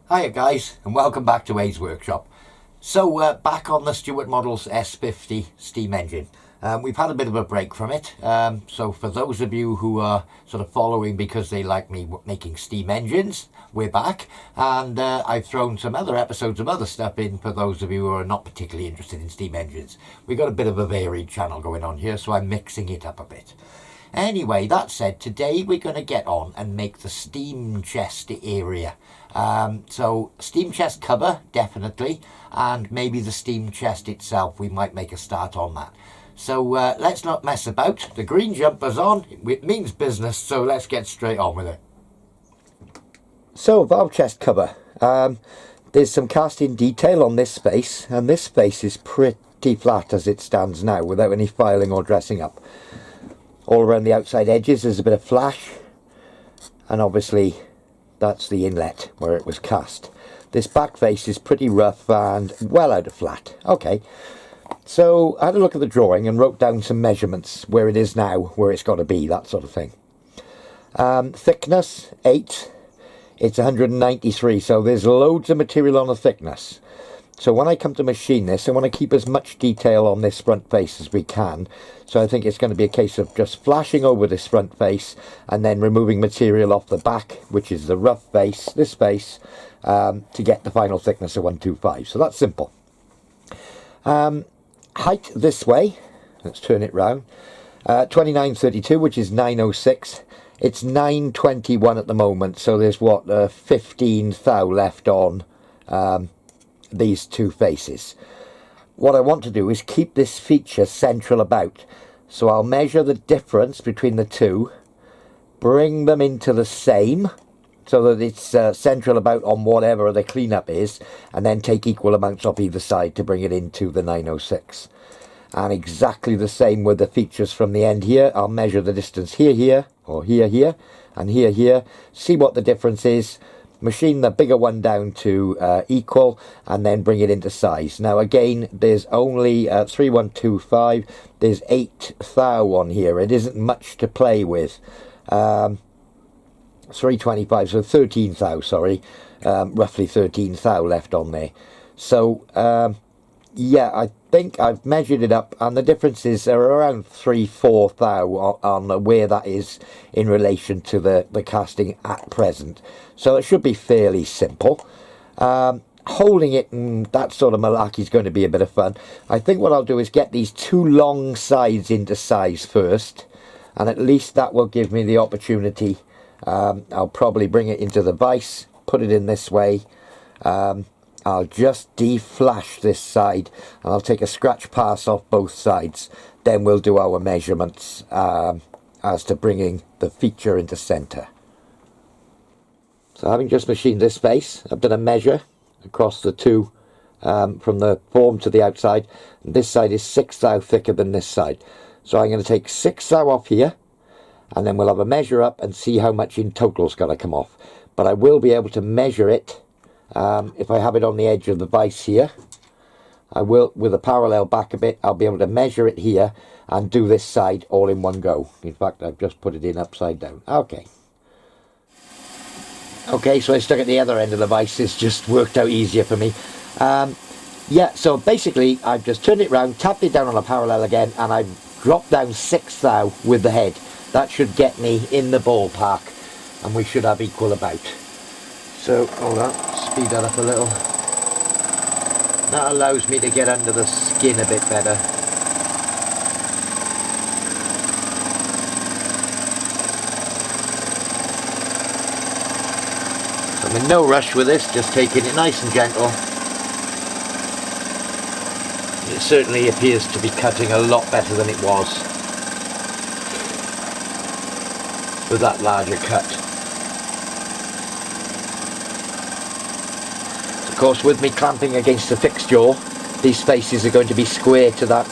Hiya guys, and welcome back to A's Workshop. So back on the Stuart Models S50 steam engine. We've had a bit of a break from it, so for those of you who are sort of following because they like me making steam engines, we're back, and I've thrown some other episodes of other stuff in for those of you who are not particularly interested in steam engines. We've got a bit of a varied channel going on here, so I'm mixing it up a bit. Anyway, that said, today we're going to get on and make the steam chest area. So steam chest cover, definitely, and maybe the steam chest itself, we might make a start on that. So let's not mess about. The green jumper's on, it means business, so let's get straight on with it. So valve chest cover, there's some casting detail on this space, and this space is pretty flat as it stands now without any filing or dressing up. All around the outside edges there's a bit of flash, and obviously that's the inlet where it was cast. This back face is pretty rough and well out of flat. Okay, so I had a look at the drawing and wrote down some measurements, where it is now, where it's got to be, that sort of thing. Thickness 8, it's 193, so there's loads of material on the thickness. So when I come to machine this, I want to keep as much detail on this front face as we can. So I think it's going to be a case of just flashing over this front face and then removing material off the back, which is the rough face, this face, to get the final thickness of 125. So that's simple. Height this way, let's turn it round, 2932, which is 906. It's 921 at the moment, so there's what, 15 thou left on these two faces. What I want to do is keep this feature central about, so I'll measure the difference between the two, bring them into the same so that it's central about on whatever the cleanup is, and then take equal amounts off either side to bring it into the 906. And exactly the same with the features from the end here. I'll measure the distance here, or here, and here, see what the difference is, machine the bigger one down to equal, and then bring it into size. Now again, there's only 3125, there's 8 thou on here, it isn't much to play with. 325, so 13 thou, sorry, roughly 13 thou left on there. So yeah, I think I've measured it up, and the differences are around 3-4 thou on where that is in relation to the casting at present. So it should be fairly simple. Holding it and that sort of malarkey is going to be a bit of fun. I think what I'll do is get these two long sides into size first, and at least that will give me the opportunity. I'll probably bring it into the vise, put it in this way. I'll just deflash this side, and I'll take a scratch pass off both sides. Then we'll do our measurements as to bringing the feature into centre. So having just machined this face, I've done a measure across the two from the form to the outside. And this side is 6 thou thicker than this side. So I'm going to take 6 thou off here, and then we'll have a measure up and see how much in total's got to come off. But I will be able to measure it if I have it on the edge of the vise here. I will, with a parallel back a bit, I'll be able to measure it here and do this side all in one go. In fact, I've just put it in upside down. Okay, so I stuck at the other end of the vise. It's just worked out easier for me. Yeah, so basically I've just turned it round, tapped it down on a parallel again, and I've dropped down 6 thou with the head. That should get me in the ballpark, and we should have equal about. So, hold on, speed that up a little. That allows me to get under the skin a bit better. I'm in no rush with this, just taking it nice and gentle. It certainly appears to be cutting a lot better than it was with that larger cut. Of course, with me clamping against the fixed jaw, these faces are going to be square to that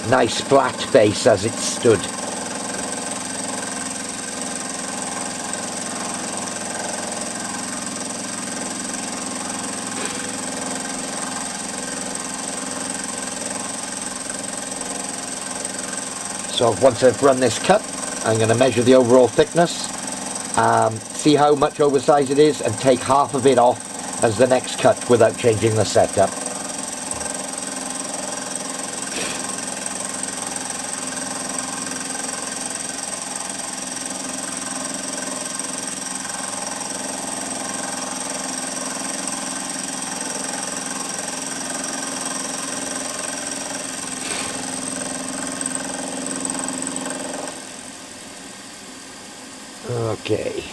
nice flat face as it stood. So once I've run this cut, I'm going to measure the overall thickness, see how much oversized it is, and take half of it off as the next cut without changing the setup. Okay,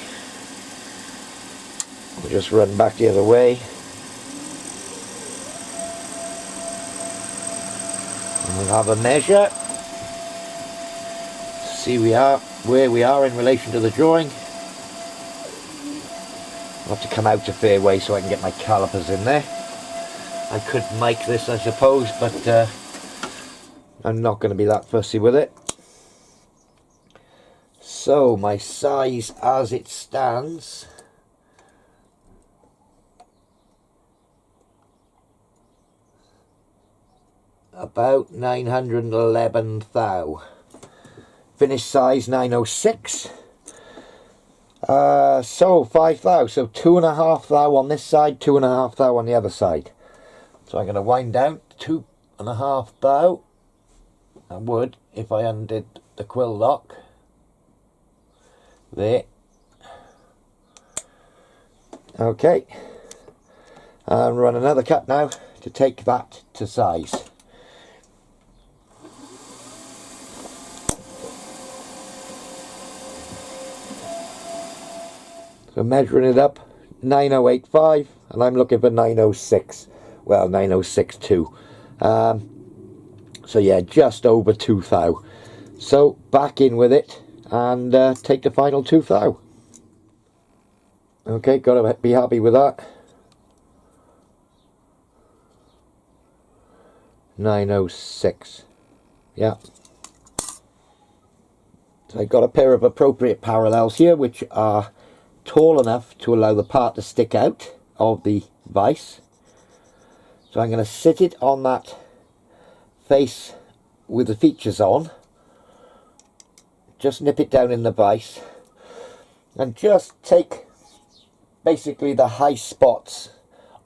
we'll just run back the other way. And we'll have a measure. See where we are in relation to the drawing. I'll have to come out a fair way so I can get my calipers in there. I could mic this, I suppose, but I'm not going to be that fussy with it. So my size as it stands, about 911 thou. Finished size 906. So 5 thou, so 2.5 thou on this side, 2.5 thou on the other side. So I'm going to wind down 2.5 thou. I would if I undid the quill lock. There. Okay. And run another cut now to take that to size. So measuring it up, 9085, and I'm looking for 906. Well, 906.2. So yeah, just over 2 thou. So back in with it and take the final 2 thou. Okay, gotta be happy with that. 906. Yeah. So I got a pair of appropriate parallels here, which are tall enough to allow the part to stick out of the vise. So I'm going to sit it on that face with the features on. Just nip it down in the vise and just take basically the high spots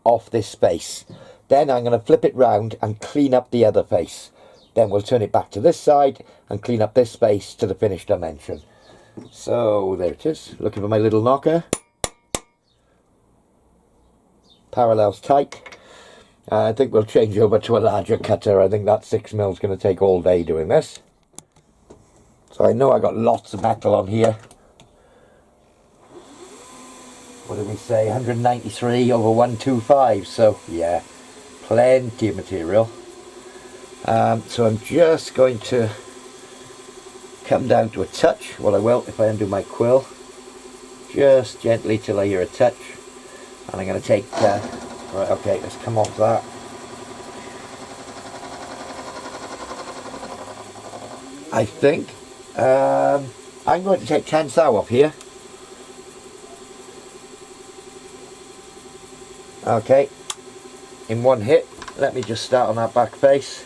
off this face. Then I'm going to flip it round and clean up the other face. Then we'll turn it back to this side and clean up this face to the finished dimension. So there it is, looking for my little knocker. Parallels tight. I think we'll change over to a larger cutter. I think that 6mm is going to take all day doing this. So I know I got lots of metal on here. What did we say? 193 over 125. So yeah, plenty of material. So I'm just going to come down to a touch. Well, I will if I undo my quill. Just gently till I hear a touch. And I'm going to take... right, okay, let's come off that. I think I'm going to take 10 thou off here. Okay, in one hit. Let me just start on that back face.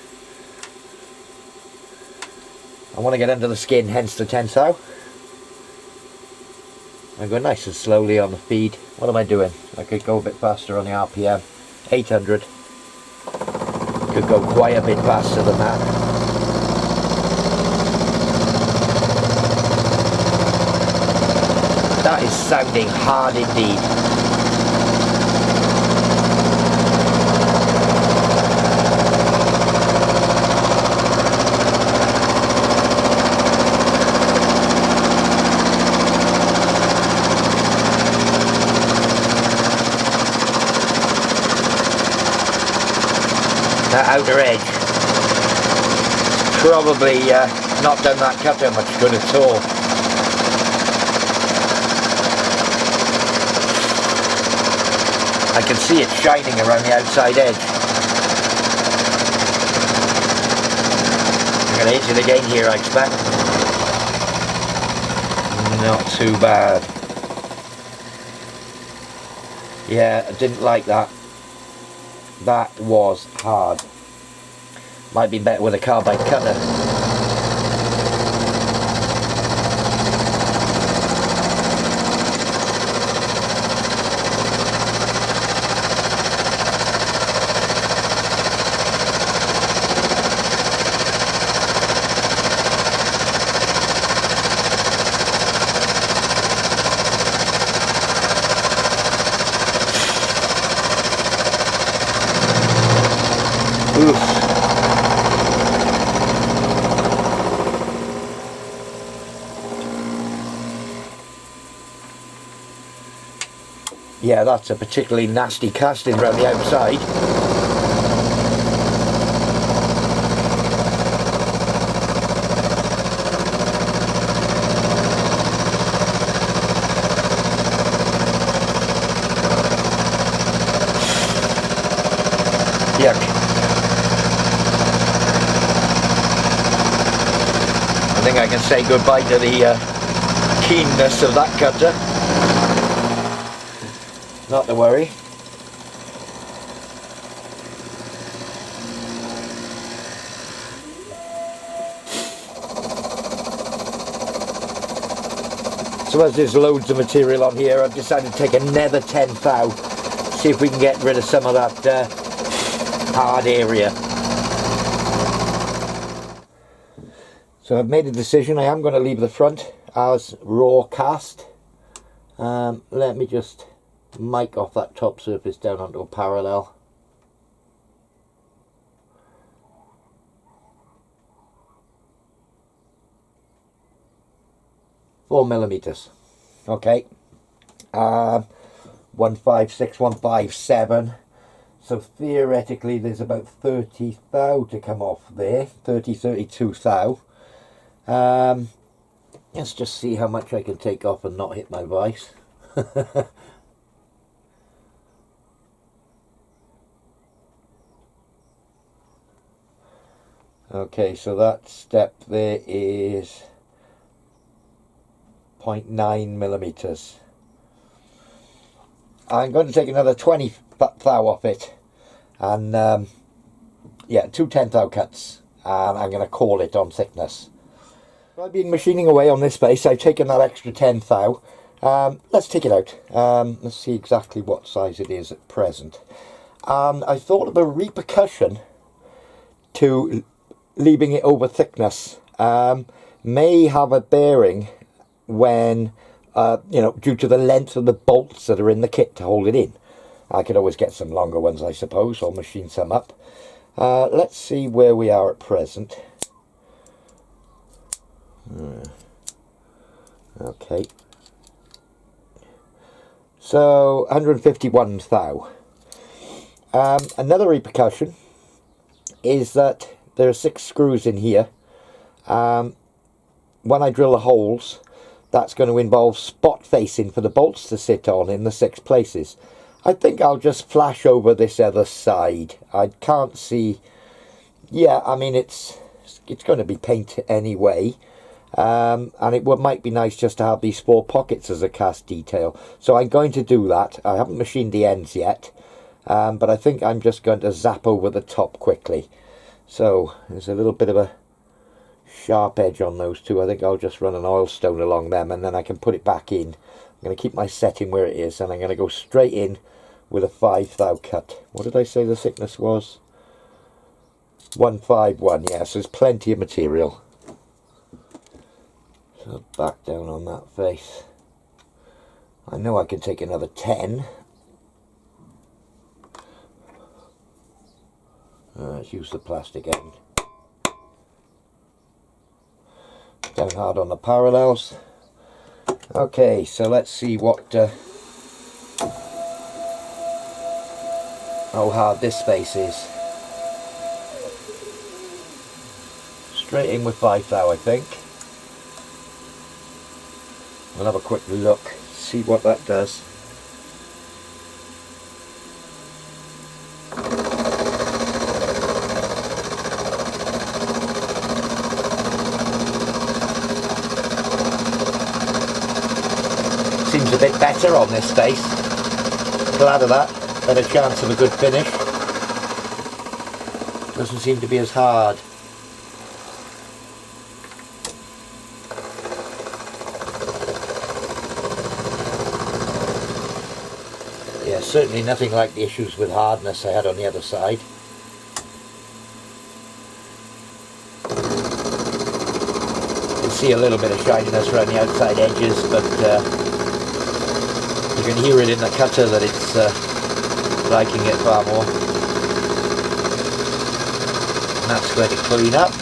I want to get under the skin, hence the 10 thou. I go nice and slowly on the feed. What am I doing? I could go a bit faster on the RPM. 800. Could go quite a bit faster than that. That is sounding hard indeed. That outer edge probably not done that cutter much good at all. I can see it shining around the outside edge. I'm going to hit it again here, I expect. Not too bad. Yeah, I didn't like that. That was hard. Might be better with a carbide cutter. Yeah, that's a particularly nasty casting around the outside. Yuck. I think I can say goodbye to the keenness of that cutter. Not to worry. So as there's loads of material on here, I've decided to take another 10 thou, see if we can get rid of some of that hard area. So I've made a decision. I am going to leave the front as raw cast. Let me just mic off that top surface down onto a parallel. Four millimeters. Okay. 156, 157. So theoretically there's about 30 thou to come off there. 32 thou. Let's just see how much I can take off and not hit my vise. Okay, so that step there is 0.9 millimeters. I'm going to take another 20 thou off it, and yeah, 2 10 thou cuts, and I'm going to call it on thickness. I've been machining away on this base. I've taken that extra 10 thou. Let's take it out. Let's see exactly what size it is at present. I thought of a repercussion to leaving it over thickness. May have a bearing when, you know, due to the length of the bolts that are in the kit to hold it in. I could always get some longer ones, I suppose, or machine some up. Let's see where we are at present. Okay. So, 151 thou. Another repercussion is that there are 6 screws in here. When I drill the holes, that's going to involve spot facing for the bolts to sit on in the 6 places. I think I'll just flash over this other side. I can't see. Yeah, I mean it's going to be paint anyway, and it might be nice just to have these 4 pockets as a cast detail. So I'm going to do that. I haven't machined the ends yet, but I think I'm just going to zap over the top quickly. So there's a little bit of a sharp edge on those 2. I think I'll just run an oil stone along them, and then I can put it back in. I'm going to keep my setting where it is, and I'm going to go straight in with a 5 thou cut. What did I say the thickness was? 151. Yeah, so there's plenty of material. So back down on that face. I know I can take another 10. Let's use the plastic end. Down hard on the parallels. Okay, so let's see what how hard this space is. Straight in with 5 thou, I think. We'll have a quick look, see what that does. Seems a bit better on this space. Glad of that. Better chance of a good finish. Doesn't seem to be as hard. Yeah, certainly nothing like the issues with hardness I had on the other side. You can see a little bit of shininess around the outside edges, but you can hear it in the cutter that it's liking it far more. And that's going to clean up.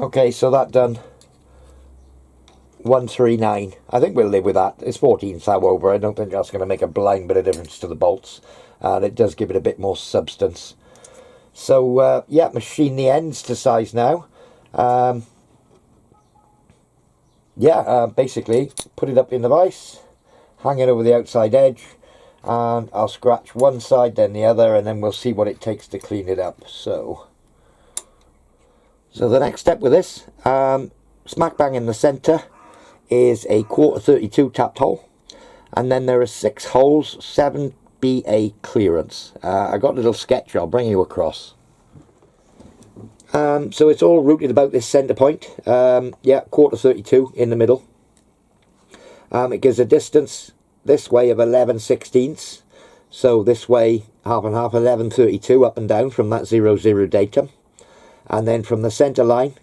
Okay, so that done 139. I think we'll live with that. It's 14 thou over. I don't think that's going to make a blind bit of difference to the bolts. And it does give it a bit more substance. So, yeah, machine the ends to size now. Basically, put it up in the vise, hang it over the outside edge, and I'll scratch one side, then the other, and then we'll see what it takes to clean it up. So the next step with this, smack bang in the centre, is a 1/4 tapped hole, and then there are 6 holes, 7 BA clearance. I got a little sketch I'll bring you across. So it's all routed about this centre point. 1/4 in the middle. It gives a distance this way of 11/16. So this way, half and half, 11/32 up and down from that 00 datum. And then from the centre line,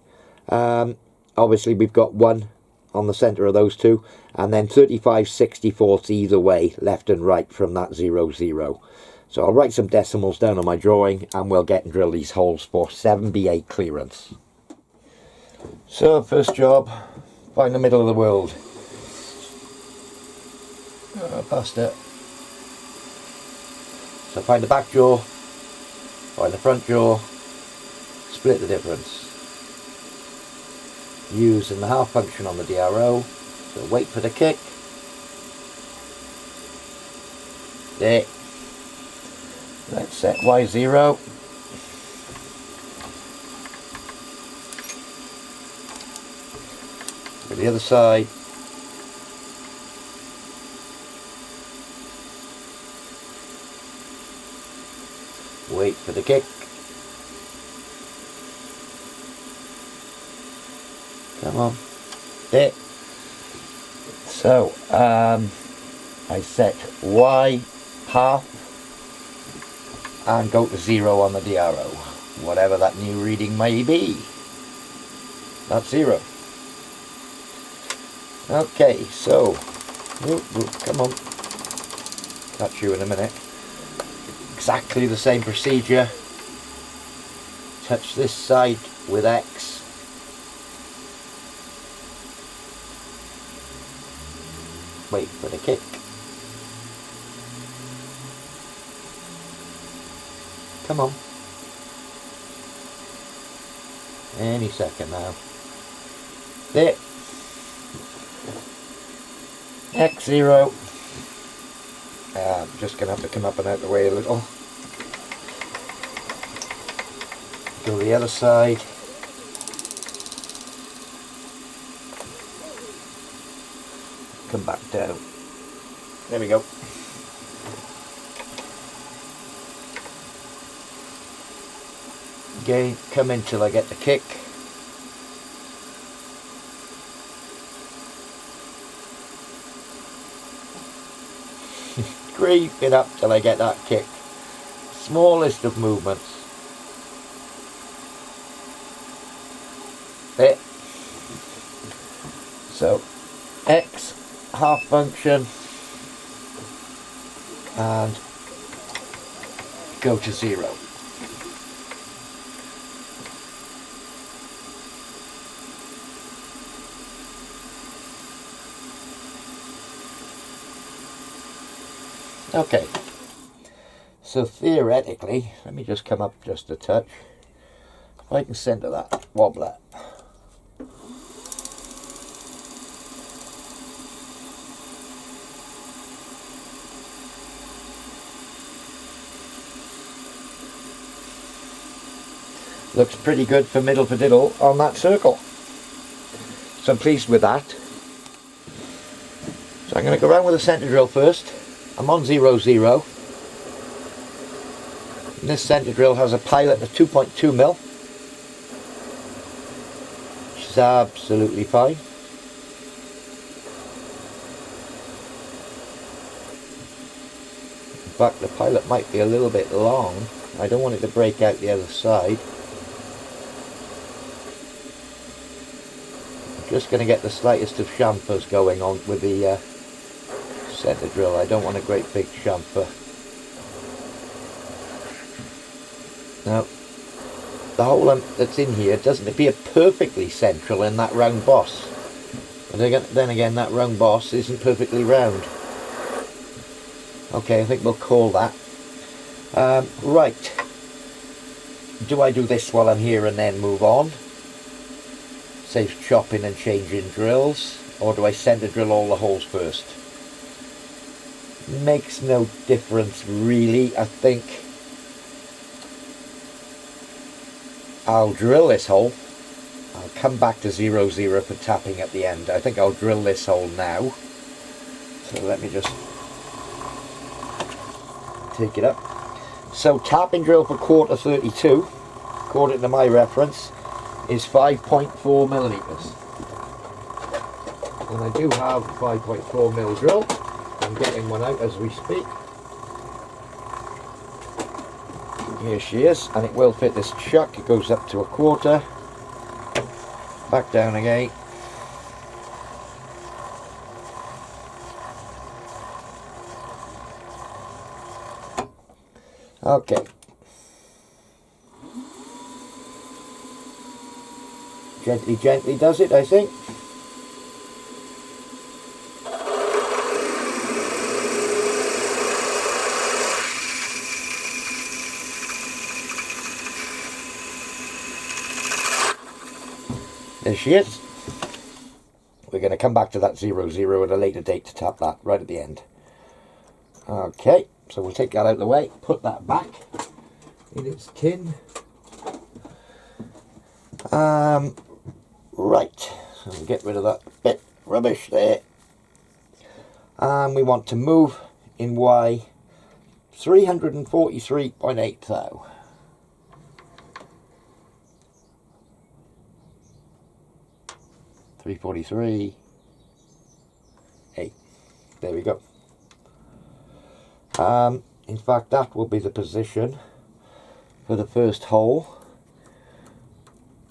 obviously we've got 1 on the centre of those 2. And then 35/64 either way, left and right from that 00. So I'll write some decimals down on my drawing and we'll get and drill these holes for 7 BA clearance. So first job, find the middle of the world. Past it. So find the back jaw, find the front jaw, split the difference. Using the half function on the DRO, so wait for the kick. There. Let's set Y0. For the other side. Wait for the kick. Come on. There. So, I set Y half and go to 0 on the DRO. Whatever that new reading may be. That's 0. Okay, so, come on. Catch you in a minute. Exactly the same procedure. Touch this side with X. Wait for the kick. Come on. Any second now. There. X0. I'm just going to have to come up and out the way a little. Go the other side. Come back down. There we go. Again, come in till I get the kick. Creep it up till I get that kick. Smallest of movements. There. So, X, half function, and go to 0. Okay, so theoretically, let me just come up just a touch. If I can centre that wobbler. Looks pretty good for middle for diddle on that circle. So I'm pleased with that. So I'm going to go around with the centre drill first. I'm on 0, 0. And this centre drill has a pilot of 2.2 mil, which is absolutely fine. In fact, the pilot might be a little bit long. I don't want it to break out the other side. I'm just going to get the slightest of chamfers going on with the centre drill. I don't want a great big chamfer. No. the hole that's in here doesn't appear perfectly central in that round boss. And then again, that round boss isn't perfectly round. Okay, I think we'll call that. Right. Do I do this while I'm here and then move on? Saves chopping and changing drills. Or do I center drill all the holes first? Makes no difference really. I think I'll drill this hole. I'll come back to 0, 0 for tapping at the end. I think I'll drill this hole now. So let me just take it up. So tapping drill for quarter 32, according to my reference, is 5.4 millimeters. And I do have 5.4 mil drill. I'm getting one out as we speak. Here she is, and it will fit this chuck. It goes up to a quarter, back down again. Okay. Gently, gently does it, I think. There she is. We're going to come back to that 0, 0 at a later date to tap that right at the end. Okay, so we'll take that out of the way, put that back in its tin. Right, so we'll get rid of that bit rubbish there. And we want to move in Y 343.8 thou. 343, 8. There we go. In fact, that will be the position for the first hole.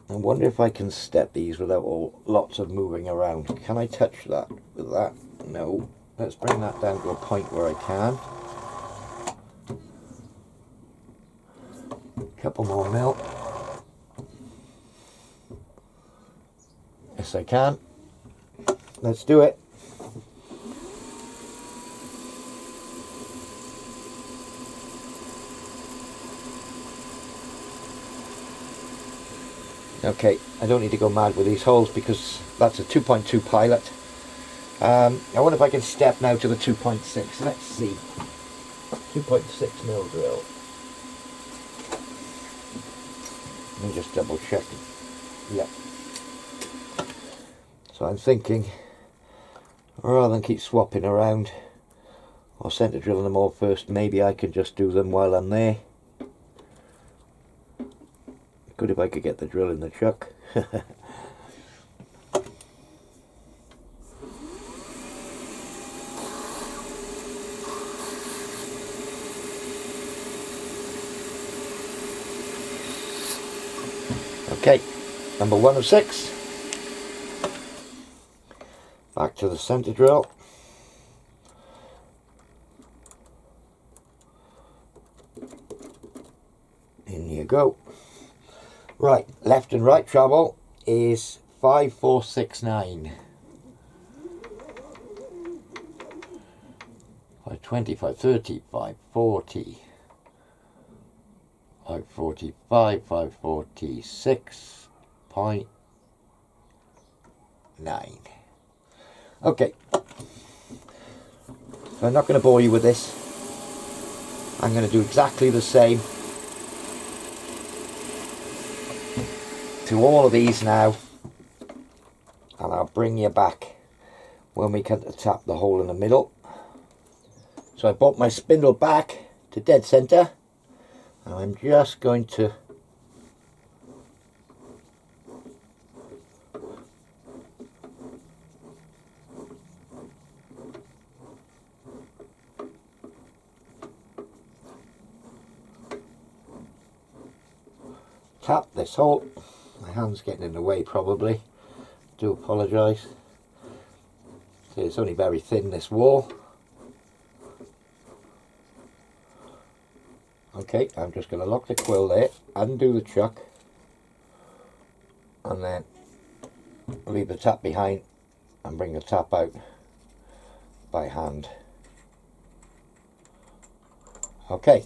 I wonder if I can step these without lots of moving around. Can I touch that with that? No. Let's bring that down to a point where I can. Couple more mil. Yes, I can. Let's do it. Okay, I don't need to go mad with these holes because that's a 2.2 pilot. I wonder if I can step now to the 2.6. Let's see. 2.6 mil drill. Let me just double check. Yep. So I'm thinking, rather than keep swapping around or center drilling them all first, maybe I can just do them while I'm there. Good if I could get the drill in the chuck. Okay, number 1 of 6. Back to the center drill. In you go. Right, left and right travel is 5469. 520, 530, 540. 545, 546.9. Okay. So I'm not going to bore you with this. I'm going to do exactly the same to all of these now, and I'll bring you back when we come to tap the hole in the middle. So I brought my spindle back to dead center, and I'm just going to tap this hole. My hand's getting in the way probably. Do apologise. So it's only very thin, this wall. Okay, I'm just going to lock the quill there, undo the chuck, and then leave the tap behind and bring the tap out by hand. Okay,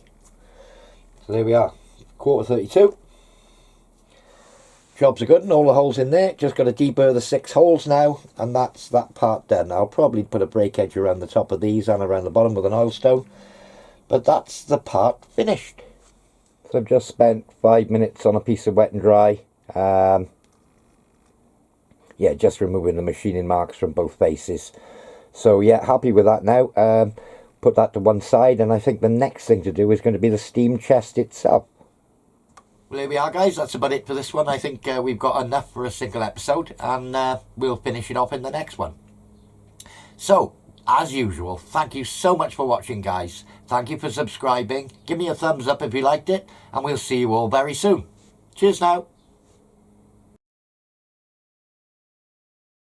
so there we are, 1/4 32. Jobs are good and all the holes in there. Just got to deburr the 6 holes now, and that's that part done. I'll probably put a brake edge around the top of these and around the bottom with an oil stone, but that's the part finished. So I've just spent 5 minutes on a piece of wet and dry. Yeah, just removing the machining marks from both faces. So yeah, happy with that now. Put that to one side, and I think the next thing to do is going to be the steam chest itself. Well, here we are, guys. That's about it for this one. I think we've got enough for a single episode, and we'll finish it off in the next one. So, as usual, thank you so much for watching, guys. Thank you for subscribing. Give me a thumbs up if you liked it, and we'll see you all very soon. Cheers now.